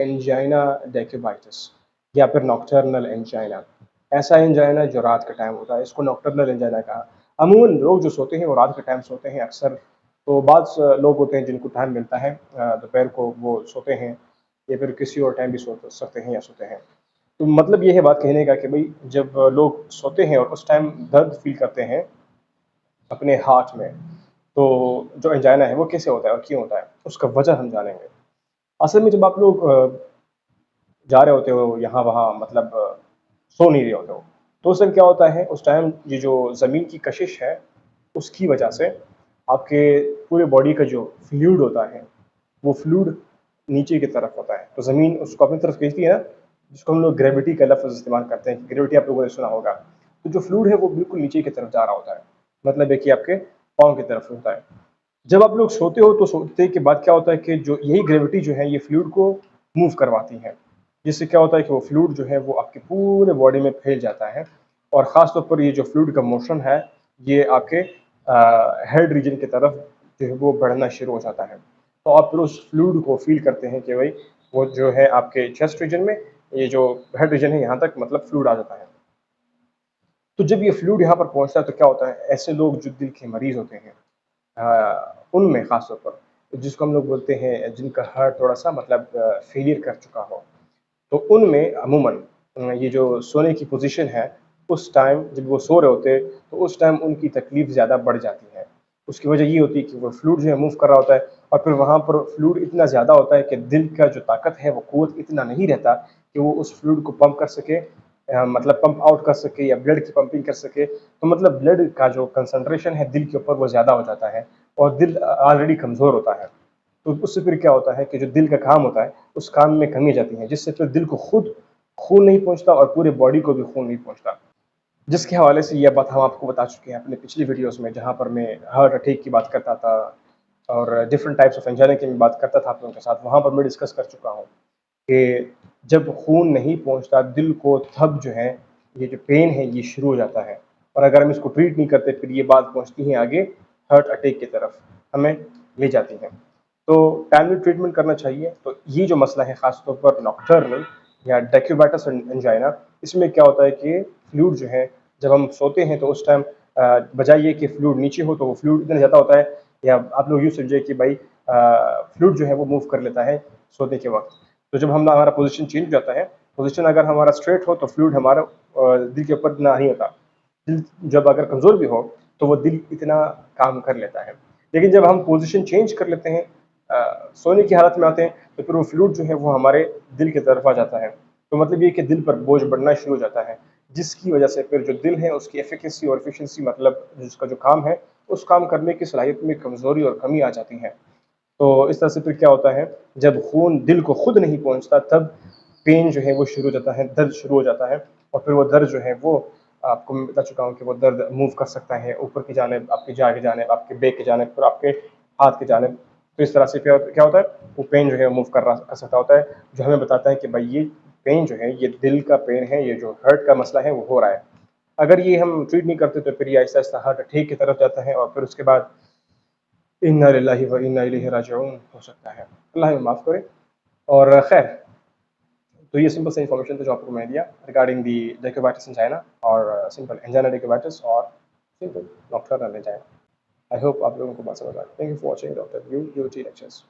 Angina डेक्यूबाइटिस या फिर nocturnal angina. ऐसा एंजाइना जो रात का टाइम होता है, इसको नॉक्टर्नल एंजाइना कहा। अमूमन लोग जो सोते हैं वो रात के टाइम सोते हैं अक्सर। तो बाज़ लोग होते हैं जिनको टाइम मिलता है दोपहर को, वो सोते हैं, या फिर किसी और टाइम भी सो सकते हैं या सोते हैं। तो मतलब ये है बात कहने का कि भाई जब लोग सोते हैं और उस टाइम दर्द फील करते हैं अपने हार्ट में, तो जो एंजाइना है वो कैसे होता है और क्यों होता है, उसका वजह हम जानेंगे। असल में जब आप लोग जा रहे होते हो यहाँ वहाँ, मतलब सो नहीं रहे होते हो, तो उस टाइम क्या होता है, उस टाइम ये जो ज़मीन की कशिश है उसकी वजह से आपके पूरे बॉडी का जो फ्लूइड होता है, वो फ्लूइड नीचे की तरफ होता है। तो ज़मीन उसको अपनी तरफ खींचती है ना, जिसको हम लोग ग्रेविटी का लफ्ज़ इस्तेमाल करते हैं। ग्रेविटी आप लोगों ने सुना होगा। तो जो फ्लूइड है वो बिल्कुल नीचे की तरफ जा रहा होता है, मतलब है कि आपके पाँव की तरफ होता है। जब आप लोग सोते हो तो सोते के बाद क्या होता है कि जो यही ग्रेविटी जो है ये फ्लूइड को मूव करवाती है, जिससे क्या होता है कि वो फ्लूइड जो है वो आपके पूरे बॉडी में फैल जाता है। और ख़ास तौर पर ये जो फ्लूइड का मोशन है, ये आपके हेड रीजन की तरफ जो है वो बढ़ना शुरू हो जाता है। तो आप फिर उस फ्लूइड को फील करते हैं कि भाई वो जो है आपके चेस्ट रीजन में, ये जो हेड रीजन है यहाँ तक मतलब फ्लूइड आ जाता है। तो जब ये फ्लूइड यहाँ पर पहुँचता है तो क्या होता है, ऐसे लोग जो दिल के मरीज़ होते हैं, उनमें ख़ास तौर पर जिसको हम लोग बोलते हैं जिनका हार्ट थोड़ा-सा मतलब फेलियर कर चुका हो, तो उनमें अमूमन ये जो सोने की पोज़ीशन है, उस टाइम जब वो सो रहे होते हैं, तो उस टाइम उनकी तकलीफ़ ज़्यादा बढ़ जाती है। उसकी वजह ये होती है कि वो फ्लूइड जो है मूव कर रहा होता है, और फिर वहाँ पर फ्लूइड इतना ज़्यादा होता है कि दिल का जो ताकत है, वो क़ुव्वत इतना नहीं रहता कि वो उस फ्लूइड को पंप कर सके, मतलब पंप आउट कर सके या ब्लड की पंपिंग कर सके। तो मतलब ब्लड का जो कंसंट्रेशन है दिल के ऊपर वो ज़्यादा हो जाता है, और दिल ऑलरेडी कमज़ोर होता है। तो उससे फिर क्या होता है कि जो दिल का काम होता है, उस काम में कमी आ जाती है, जिससे फिर दिल को खुद खून नहीं पहुँचता और पूरे बॉडी को भी खून नहीं पहुँचता। जिसके हवाले से ये बात हम आपको बता चुके हैं अपने पिछली वीडियोज़ में, जहाँ पर मैं हार्ट अटैक की बात करता था और डिफरेंट टाइप्स ऑफ एंजाइना की मैं बात करता था आप लोगों के साथ। वहाँ पर मैं डिस्कस कर चुका हूँ कि जब खून नहीं पहुँचता दिल को, तब जो है ये जो पेन है ये शुरू हो जाता है, और अगर हम इसको ट्रीट नहीं करते फिर ये बात पहुँचती है आगे हार्ट अटैक की तरफ हमें ले जाती है। तो टाइमली ट्रीटमेंट करना चाहिए। तो ये जो मसला है ख़ास तौर पर नॉक्टर्नल या डेक्यूबाइटस एंजाइना, इसमें क्या होता है कि फ्लूइड जो है जब हम सोते हैं तो उस टाइम बजाय ये कि फ्लूइड नीचे हो तो वो फ्लूइड इतना ज़्यादा होता है, या आप लोग यूँ समझिए कि भाई फ्लूइड जो है वो मूव कर लेता है सोने के वक़्त। तो जब हम हमारा पोज़ीशन चेंज हो जाता है, पोज़ीशन अगर हमारा स्ट्रेट हो तो फ्लूइड हमारा दिल के ऊपर इतना नहीं होता। दिल जब अगर कमज़ोर भी हो तो वो दिल इतना काम कर लेता है। लेकिन जब हम पोज़ीशन चेंज कर लेते हैं, सोने की हालत में आते हैं, तो फिर वो फ्लूइड जो है वो हमारे दिल की तरफ आ जाता है। तो मतलब ये कि दिल पर बोझ बढ़ना शुरू हो जाता है, जिसकी वजह से फिर जो दिल है उसकी एफिकेसी और एफिशिएंसी, मतलब जिसका जो काम है, उस काम करने की सलाहियत में कमज़ोरी और कमी आ जाती है। तो इस तरह से फिर क्या होता है, जब खून दिल को खुद नहीं पहुँचता तब पेन जो है वो शुरू हो जाता है, दर्द शुरू हो जाता है, और फिर वो दर्द जो है वो आपको मैं बता चुका हूँ कि वो दर्द मूव कर सकता है ऊपर की जानिब, आपकी जाह की जानिब, आपके बैक की जानिब, फिर आपके हाथ की जानिब। तो इस तरह से क्या होता है, वो पेन जो है मूव कर सकता होता है, जो हमें बताता है कि भाई ये पेन जो है ये दिल का पेन है, ये जो हार्ट का मसला है वो हो रहा है। अगर ये हम ट्रीट नहीं करते तो फिर ये आहिस्ता-आहिस्ता हार्ट अटैक की तरफ जाता है, और फिर उसके बाद इन्ना लिल्लाहि व इन्ना इलैहि राजिऊन हो सकता है। अल्लाह हमें माफ़ करे। और खैर, तो ये सिंपल सा इन्फॉर्मेशन था जो आपको मैंने दिया रिगार्डिंग दी डेक्यूबाइटिस एंजाइना, और सिंपल एंजाइना डेक्यूबाइटिस और simple nocturnal angina. I hope आप लोगों को बात समझ आ गई। Thank you for watching doctor you UT lectures.